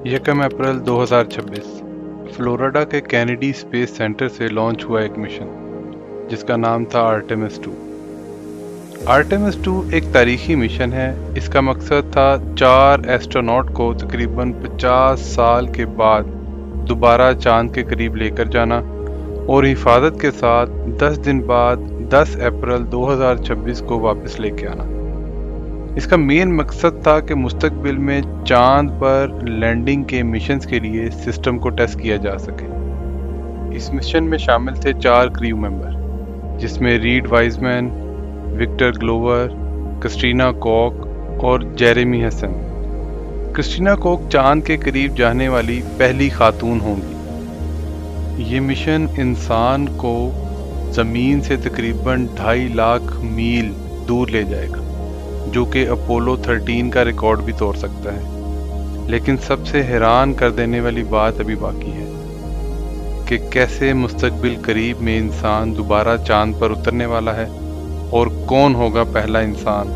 1 अप्रैल 2026 Florida के Kennedy space centre से launch हुआ एक मिशन जिसका नाम था आर्टेमिस 2। आर्टेमिस 2 एक तारीखी मिशन है। इसका मकसद था 4 एस्ट्रोनॉट को तकरीबन 50 साल के बाद दोबारा चांद के करीब लेकर जाना और हिफाजत के साथ 10 दिन बाद 10 अप्रैल 2026 को वापस लेके आना। इसका मेन मकसद था कि मुस्तकबिल में चांद पर लैंडिंग के मिशंस के लिए सिस्टम को टेस्ट किया जा सके। इस मिशन में शामिल थे 4 क्रू मेंबर जिसमें Reid Wiseman, Victor Glover, Christina Koch और जेरेमी हसन। क्रिस्टीना कॉक चांद के करीब जाने वाली पहली खातून होंगी। ये मिशन इंसान को ज़मीन से तकरीबन 2.5 लाख मील दूर ले जाएगा, जो कि अपोलो 13 का रिकॉर्ड भी तोड़ सकता है। लेकिन सबसे हैरान कर देने वाली बात अभी बाकी है कि कैसे मुस्तकबिल करीब में इंसान दोबारा चांद पर उतरने वाला है और कौन होगा पहला इंसान